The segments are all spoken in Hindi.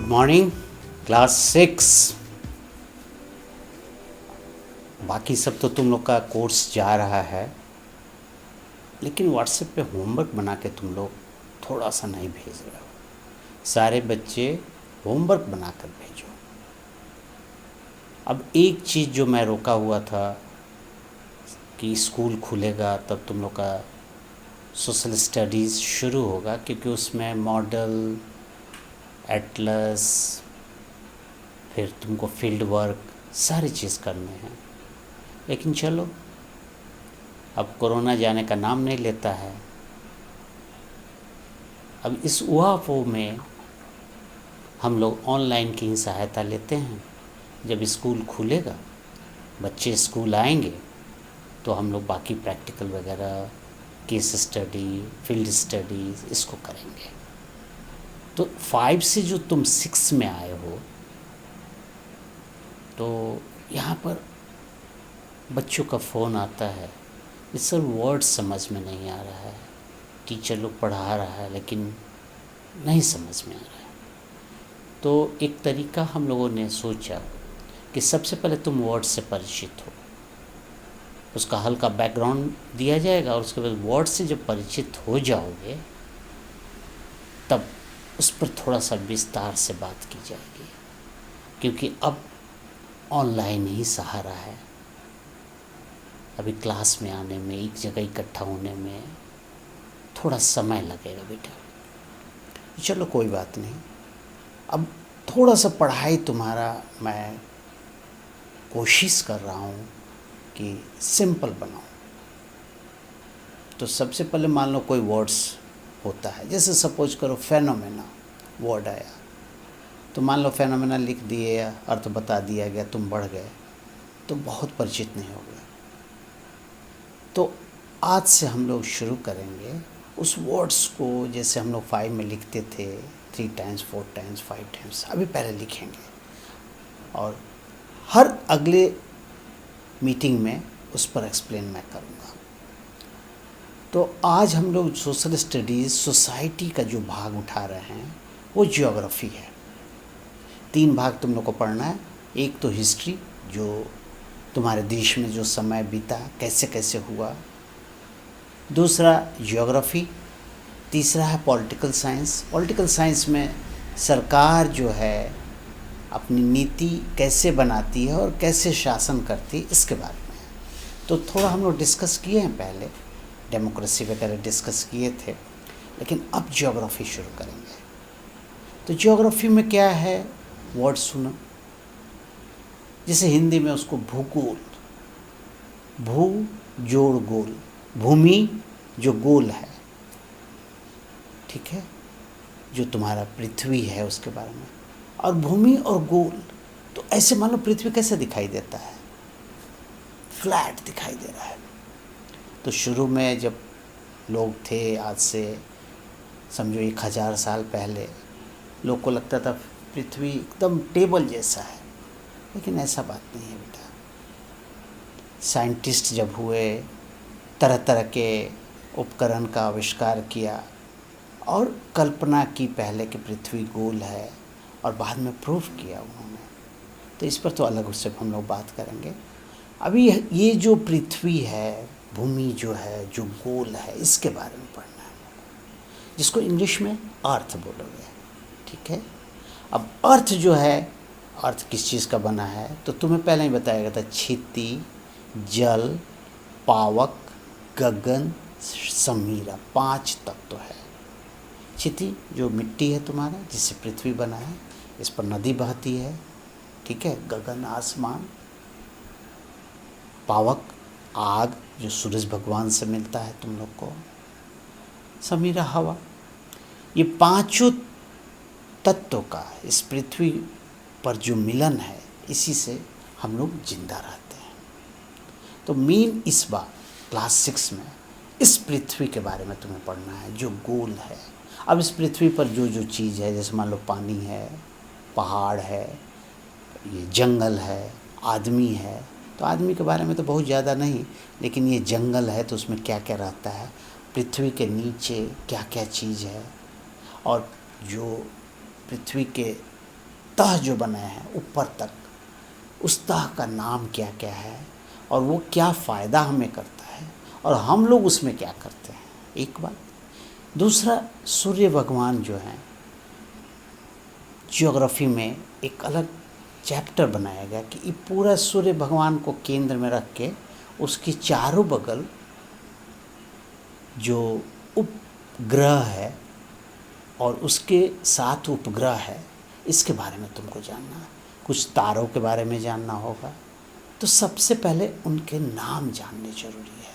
Good morning class 6। बाकी सब तो तुम लोग का कोर्स जा रहा है, लेकिन व्हाट्सएप पे होमवर्क बना के तुम लोग थोड़ा सा नहीं भेज रहे हो। सारे बच्चे होमवर्क बना कर भेजो। अब एक चीज़ जो मैं रोका हुआ था कि स्कूल खुलेगा तब तुम लोग का सोशल स्टडीज़ शुरू होगा, क्योंकि उसमें मॉडल, एटलस, फिर तुमको फील्ड वर्क सारी चीज़ करने हैं। लेकिन चलो, अब कोरोना जाने का नाम नहीं लेता है। अब इस उहापोह में हम लोग ऑनलाइन की ही सहायता लेते हैं। जब स्कूल खुलेगा, बच्चे स्कूल आएंगे, तो हम लोग बाकी प्रैक्टिकल वगैरह, केस स्टडी, फील्ड स्टडीज़ इसको करेंगे। तो 5 से जो तुम 6 में आए हो, तो यहाँ पर बच्चों का फ़ोन आता है, इस सर वर्ड समझ में नहीं आ रहा है, टीचर लोग पढ़ा रहा है लेकिन नहीं समझ में आ रहा है। तो एक तरीका हम लोगों ने सोचा कि सबसे पहले तुम वर्ड से परिचित हो, उसका हल्का बैकग्राउंड दिया जाएगा, और उसके बाद वर्ड से जब परिचित हो जाओगे तब उस पर थोड़ा सा विस्तार से बात की जाएगी, क्योंकि अब ऑनलाइन ही सहारा है। अभी क्लास में आने में, एक जगह इकट्ठा होने में थोड़ा समय लगेगा बेटा। चलो कोई बात नहीं, अब थोड़ा सा पढ़ाई तुम्हारा मैं कोशिश कर रहा हूँ कि सिंपल बनाऊँ। तो सबसे पहले मान लो कोई वर्ड्स होता है, जैसे सपोज करो फेनोमेना वर्ड आया, तो मान लो फेनोमेना लिख दिए, अर्थ बता दिया गया, तुम बढ़ गए, तो बहुत परिचित नहीं हो गया। तो आज से हम लोग शुरू करेंगे उस वर्ड्स को, जैसे हम लोग 5 में लिखते थे 3 टाइम्स 4 टाइम्स 5 टाइम्स, अभी पहले लिखेंगे और हर अगले मीटिंग में उस पर एक्सप्लेन मैं करूँगा। तो आज हम लोग सोशल स्टडीज़ सोसाइटी का जो भाग उठा रहे हैं वो ज्योग्राफी है। 3 भाग तुम लोग को पढ़ना है। एक तो हिस्ट्री, जो तुम्हारे देश में जो समय बीता कैसे कैसे हुआ। दूसरा ज्योग्राफी। तीसरा है पॉलिटिकल साइंस। पॉलिटिकल साइंस में सरकार जो है अपनी नीति कैसे बनाती है और कैसे शासन करती है, इसके बारे में। तो थोड़ा हम लोग डिस्कस किए हैं पहले, डेमोक्रेसी वगैरह डिस्कस किए थे, लेकिन अब ज्योग्राफी शुरू करेंगे। तो ज्योग्राफी में क्या है, वर्ड सुनो। जैसे हिंदी में उसको भूगोल, भू जोड़ गोल, भूमि जो गोल है, ठीक है, जो तुम्हारा पृथ्वी है उसके बारे में। और भूमि और गोल, तो ऐसे मान लो पृथ्वी कैसे दिखाई देता है, फ्लैट दिखाई दे रहा है। तो शुरू में जब लोग थे, आज से समझो 1000 साल पहले, लोग को लगता था पृथ्वी एकदम टेबल जैसा है, लेकिन ऐसा बात नहीं है बेटा। साइंटिस्ट जब हुए, तरह तरह के उपकरण का आविष्कार किया और कल्पना की पहले कि पृथ्वी गोल है, और बाद में प्रूव किया उन्होंने। तो इस पर तो अलग उससे हम लोग बात करेंगे। अभी ये जो पृथ्वी है, भूमि जो है, जो गोल है, इसके बारे में पढ़ना है, जिसको इंग्लिश में अर्थ बोलोगे, ठीक है। अब अर्थ जो है, अर्थ किस चीज़ का बना है, तो तुम्हें पहले ही बताया गया था, क्षिति, जल, पावक, गगन, समीरा, 5 तत्व है। क्षिति जो मिट्टी है तुम्हारा, जिससे पृथ्वी बना है, इस पर नदी बहती है, ठीक है। गगन आसमान, पावक आग जो सूरज भगवान से मिलता है तुम लोग को, समीरा हवा। ये 5 तत्वों का इस पृथ्वी पर जो मिलन है, इसी से हम लोग जिंदा रहते हैं। तो मेन इस बार क्लास 6 में इस पृथ्वी के बारे में तुम्हें पढ़ना है, जो गोल है। अब इस पृथ्वी पर जो जो चीज़ है, जैसे मान लो पानी है, पहाड़ है, ये जंगल है, आदमी है। तो आदमी के बारे में तो बहुत ज़्यादा नहीं, लेकिन ये जंगल है तो उसमें क्या क्या रहता है, पृथ्वी के नीचे क्या क्या चीज़ है, और जो पृथ्वी के तह जो बनाया है ऊपर तक, उस तह का नाम क्या क्या है और वो क्या फ़ायदा हमें करता है और हम लोग उसमें क्या करते हैं, एक बात। दूसरा, सूर्य भगवान जो हैं, ज्योग्राफी में एक अलग चैप्टर बनाया गया कि ये पूरा सूर्य भगवान को केंद्र में रख के उसके चारों बगल जो उपग्रह है और उसके साथ उपग्रह है, इसके बारे में तुमको जानना है। कुछ तारों के बारे में जानना होगा, तो सबसे पहले उनके नाम जानने जरूरी है।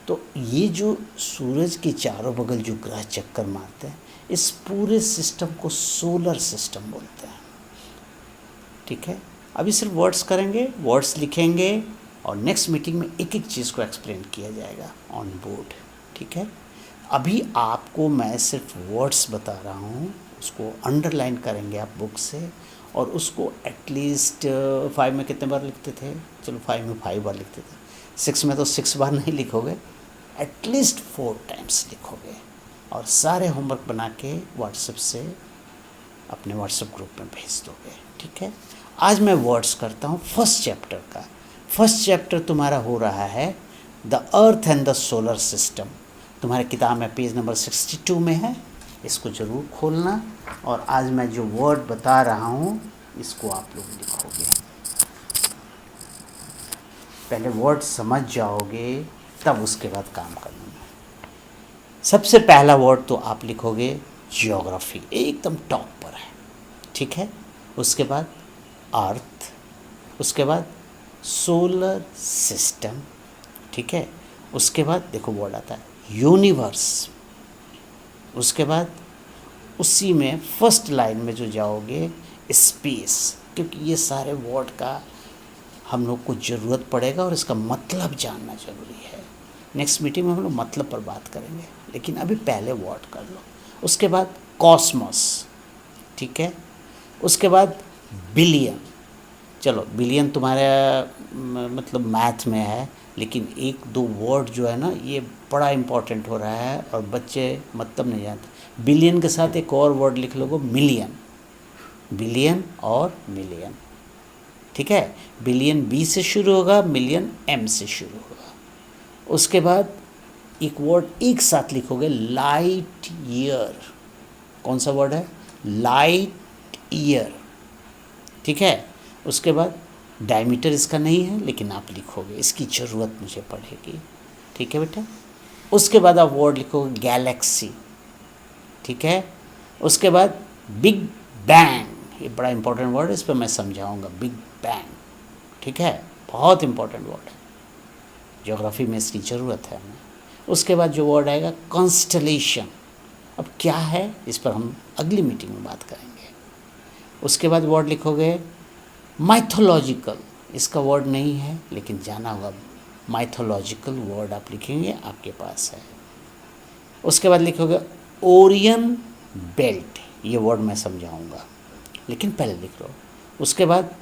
तो ये जो सूरज के चारों बगल जो ग्रह चक्कर मारते हैं, इस पूरे सिस्टम को सोलर सिस्टम बोलते हैं। ठीक है, अभी सिर्फ वर्ड्स करेंगे, वर्ड्स लिखेंगे और नेक्स्ट मीटिंग में एक एक चीज़ को एक्सप्लेन किया जाएगा ऑन बोर्ड। ठीक है, अभी आपको मैं सिर्फ वर्ड्स बता रहा हूँ, उसको अंडरलाइन करेंगे आप बुक से, और उसको एटलीस्ट 5 में कितने बार लिखते थे, चलो 5 में 5 बार लिखते थे, 6 में तो 6 बार नहीं लिखोगे, एटलीस्ट 4 टाइम्स लिखोगे और सारे होमवर्क बना के व्हाट्सएप से अपने व्हाट्सएप ग्रुप में भेज दोगे। ठीक है, आज मैं वर्ड्स करता हूँ फर्स्ट चैप्टर का। फर्स्ट चैप्टर तुम्हारा हो रहा है the earth and the solar system. तुम्हारे किताब में पेज नंबर 62 में है, इसको ज़रूर खोलना। और आज मैं जो वर्ड बता रहा हूँ इसको आप लोग लिखोगे। पहले वर्ड समझ जाओगे तब उसके बाद काम करना। सबसे पहला वर्ड तो आप लिखोगे ज्योग्राफी, एकदम टॉप पर है। ठीक है, उसके बाद अर्थ, उसके बाद सोलर सिस्टम। ठीक है, उसके बाद देखो वर्ड आता है यूनिवर्स। उसके बाद उसी में फर्स्ट लाइन में जो जाओगे स्पेस, क्योंकि ये सारे वर्ड का हम लोग को ज़रूरत पड़ेगा और इसका मतलब जानना ज़रूरी है। नेक्स्ट मीटिंग में हम लोग मतलब पर बात करेंगे, लेकिन अभी पहले वर्ड कर लो। उसके बाद कॉस्मोस। ठीक है, उसके बाद बिलियन। चलो बिलियन तुम्हारे मतलब मैथ में है, लेकिन एक दो वर्ड जो है ना ये बड़ा इम्पोर्टेंट हो रहा है और बच्चे मतलब नहीं जानते। बिलियन के साथ एक और वर्ड लिख लोगे मिलियन, बिलियन और मिलियन। ठीक है, बिलियन बी से शुरू होगा, मिलियन एम से शुरू होगा। उसके बाद एक वर्ड एक साथ लिखोगे लाइट ईयर। कौन सा वर्ड है? Light year. ठीक है, उसके बाद डायमीटर इसका नहीं है लेकिन आप लिखोगे, इसकी ज़रूरत मुझे पड़ेगी। ठीक है बेटा, उसके बाद आप वर्ड लिखोगे गैलेक्सी। ठीक है, उसके बाद बिग बैंग, ये बड़ा इंपॉर्टेंट वर्ड है, इस पर मैं समझाऊंगा। बिग बैंग, ठीक है, बहुत इंपॉर्टेंट वर्ड है, ज्योग्राफी में इसकी ज़रूरत है हमें। उसके बाद जो वर्ड आएगा कॉन्स्टलेशन। अब क्या है इस पर हम अगली मीटिंग में बात करेंगे। उसके बाद वर्ड लिखोगे माइथोलॉजिकल, इसका वर्ड नहीं है लेकिन जाना होगा, माइथोलॉजिकल वर्ड आप लिखेंगे, आपके पास है। उसके बाद लिखोगे ओरियन बेल्ट, ये वर्ड मैं समझाऊंगा लेकिन पहले लिख लो। उसके बाद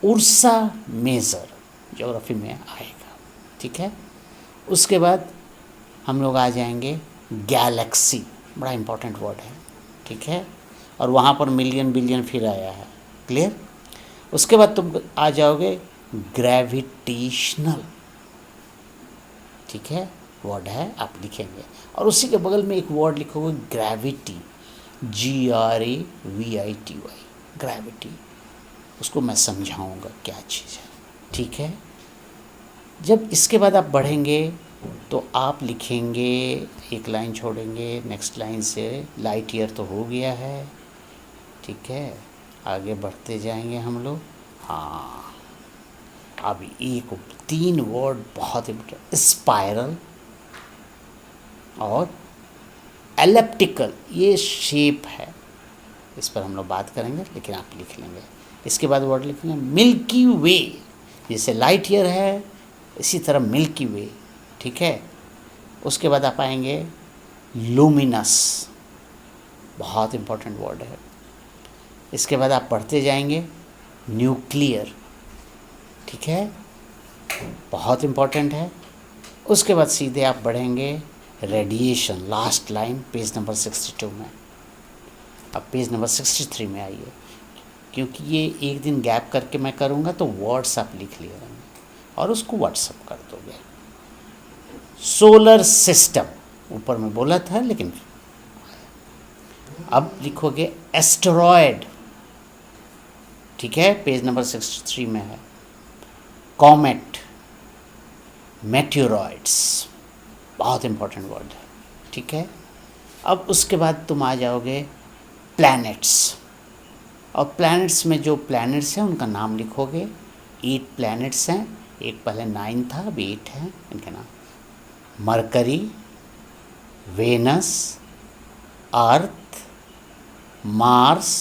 उर्सा मेजर, ज्योग्राफी में आएगा। ठीक है, उसके बाद हम लोग आ जाएंगे गैलेक्सी, बड़ा इंपॉर्टेंट वर्ड है। ठीक है, और वहाँ पर मिलियन बिलियन फिर आया है, क्लियर। उसके बाद तुम आ जाओगे ग्रेविटेशनल। ठीक है, वर्ड है, आप लिखेंगे और उसी के बगल में एक वर्ड लिखोगे ग्रेविटी, GRAVITY, ग्रेविटी। उसको मैं समझाऊंगा क्या चीज़ है। ठीक है, जब इसके बाद आप बढ़ेंगे तो आप लिखेंगे, एक लाइन छोड़ेंगे, नेक्स्ट लाइन से लाइट ईयर तो हो गया है। ठीक है, आगे बढ़ते जाएंगे हम लोग। हाँ, अब एक 3 वर्ड बहुत इम्पोर्टेंट, स्पाइरल और एलिप्टिकल, ये शेप है, इस पर हम लोग बात करेंगे लेकिन आप लिख लेंगे। इसके बाद वर्ड लिखेंगे मिल्की वे, जैसे लाइट ईयर है इसी तरह मिल्की वे। ठीक है, उसके बाद आप आएंगे लूमिनस, बहुत इम्पोर्टेंट वर्ड है। इसके बाद आप पढ़ते जाएंगे न्यूक्लियर। ठीक है, बहुत इम्पोर्टेंट है। उसके बाद सीधे आप बढ़ेंगे radiation, last line page number 62 में। अब पेज नंबर 63 में आइए। क्योंकि ये एक दिन गैप करके मैं करूँगा तो वर्ड्स आप लिख लिया और उसको व्हाट्सअप कर दोगे। सोलर सिस्टम ऊपर में बोला था, लेकिन अब लिखोगे एस्टेरॉयड, ठीक है, पेज नंबर 63 में है। कॉमेट, मेट्योरॉइड्स, बहुत इंपॉर्टेंट वर्ड है, ठीक है। अब उसके बाद तुम आ जाओगे प्लैनेट्स, और प्लैनेट्स में जो प्लैनेट्स हैं उनका नाम लिखोगे। 8 प्लैनेट्स हैं, एक पहले 9 था, अब 8 हैं इनके नाम। Mercury, Venus, Earth, Mars,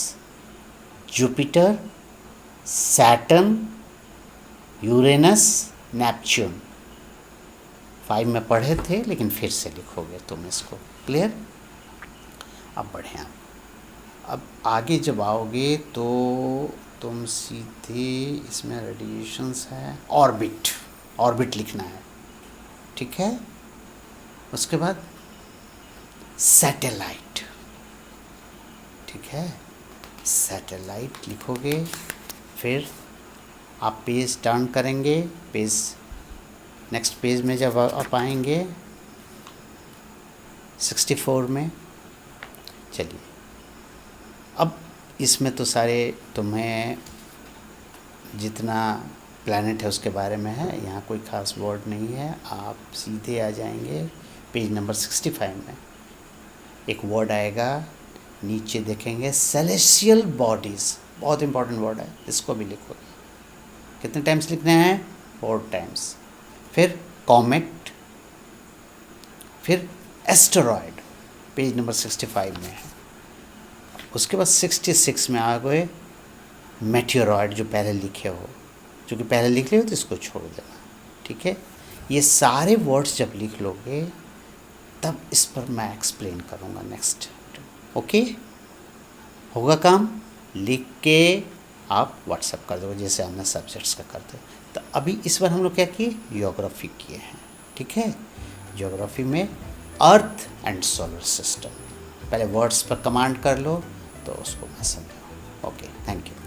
Jupiter, Saturn, Uranus, Neptune. 5 में पढ़े थे, लेकिन फिर से लिखोगे तुम इसको। क्लियर? अब बढ़े आप। अब आगे जब आओगे तो तुम सीधे इसमें रेडिएशंस है, ऑर्बिट, ऑर्बिट लिखना है, ठीक है। उसके बाद सैटेलाइट, ठीक है, सैटेलाइट लिखोगे। फिर आप पेज टर्न करेंगे, पेज नेक्स्ट पेज में जब आप आएंगे 64 में, चलिए अब इसमें तो सारे तुम्हें जितना प्लैनेट है उसके बारे में है, यहाँ कोई ख़ास वर्ड नहीं है। आप सीधे आ जाएंगे पेज नंबर 65 में, एक वर्ड आएगा, नीचे देखेंगे सेलेस्टियल बॉडीज़, बहुत इंपॉर्टेंट वर्ड है, इसको भी लिखोगे। कितने टाइम्स लिखने हैं? 4 टाइम्स। फिर कॉमेट, फिर एस्टेरॉयड, पेज नंबर 65 में है। उसके बाद 66 में आ गए मेट्योरॉयड, जो पहले लिखे हो, जो कि पहले लिख लिया हो तो इसको छोड़ देना, ठीक है। ये सारे वर्ड्स जब लिख लोगे तब इस पर मैं एक्सप्लेन करूँगा नेक्स्ट। ओके, होगा काम, लिख के आप व्हाट्सएप कर दो जैसे हमने सब्जेक्ट्स का करते। तो अभी इस बार हम लोग क्या किए? ज्योग्राफी किए हैं, ठीक है। ज्योग्राफी में अर्थ एंड सोलर सिस्टम, पहले वर्ड्स पर कमांड कर लो तो उसको मैं समझाऊँ। Okay, thank you.